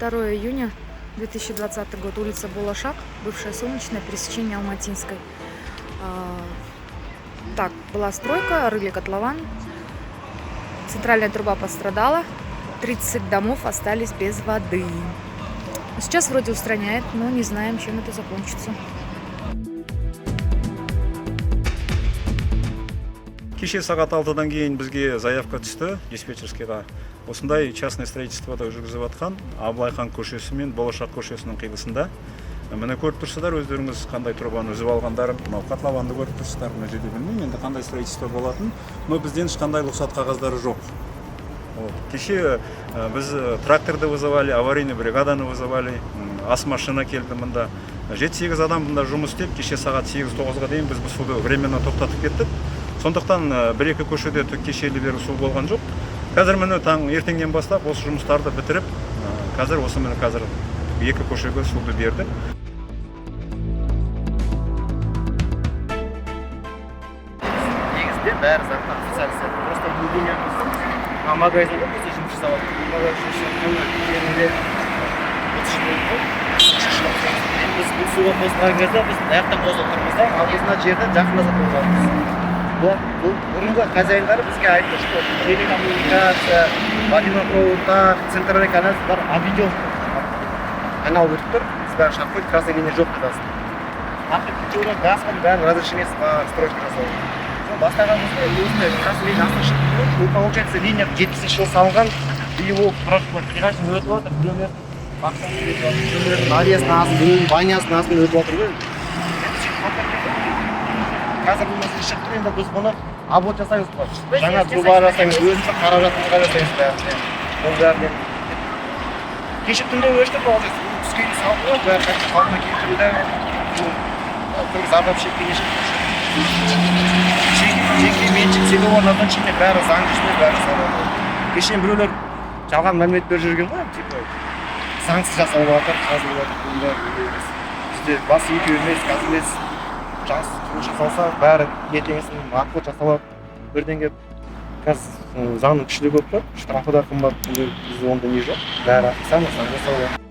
2 июня 2020 год, улица Булашак, бывшая Солнечная, пересечение Алматинской. Так, была стройка, рыли котлован, центральная труба пострадала, 30 домов остались без воды. Сейчас вроде устраняет, но не знаем, чем это закончится. Кеше сағат 6-дан кейін бізге заявка түсті диспетчерскийға. Осындай частное строительствода жүргізіп жатқан Абылайхан көшесі мен Болашақ көшесінің қиылысында. Міне көріп тұрсыздар, өздеріңіз қандай трубаны үзіп алғандар, мынау котлованды көріп тұрсыздар, мына жерде білмеймін енді қандай строительство болатын, но бізден ешқандай рұқсат қағаздары жоқ. Кеше біз тракторды вызывали, аварийный бригаданы вызывали, ас машина келді мында. 7-8 адам мында жұмыс істеп, кеше сағат 8-9-ға дейін біз бұл суды временно тоқтатып кеттік. Сондықтан бір-екі көшеде кешелі бері су болған жоқ. Қазір міне таң ертеңнен бастап осы жұмыстарды бітіріп, қазір осы міне қазір екі көшеге суды берді. Негізде бәрі заттан социализация. Просто единия магазинде біз жұмыс жасап біз бұл суға қосылған кезде біз аяқтан қосылып тұрмыз да, ал біздің жерден жақындасып отырмыз. Бұл бұрынғы хозяиндары бізге айтты, что телекоммуникация, водопроводтар, центральный каналдар объеден айналып өтіп тұр. Біз бәрі шақпайды, красный линия жоқ қадасың. Ақыры путевой газбен бәрі разрешениесі бар стройка жасауға. Бастағанымызда өзінде красный линия астына шығып тұр. Бұл получается линия 70-ші жылы салынған, его прошлый пригашын өтіп отыр, біреулер бақсан өтіп отыр, біреулер навесінің астын, біреулер банясының астын өтіп отыр. Қазір бұл мәселе шығып тұр, енді біз бұны аборт жасаймыз ба? Жаңа труба жасаймыз, өзімізді қаражатымызға жасаймыз бәрін. Ол бәрінен кеше түнде өшті, түскейді салды, бәрі қайтып қалпына келтірілді. Бұл зардап шеккен жеке меншік селолардан ішінде бәрі заң жүзінде бәрі салады. Кешен біреулер жалған мәлімет беріп жүрген ғой, типа заңсыз жасалып жатыр, қазір бізде бас екі емес, қазір емес. Жансыз құрылыс жасалса, бәрі ертеңгісін ақылы жасалады. Бірден келіп, қазір заңның күші де көп қой, штрафы да қымбат, біз онда не жоқ. Бәрі заң жасалады.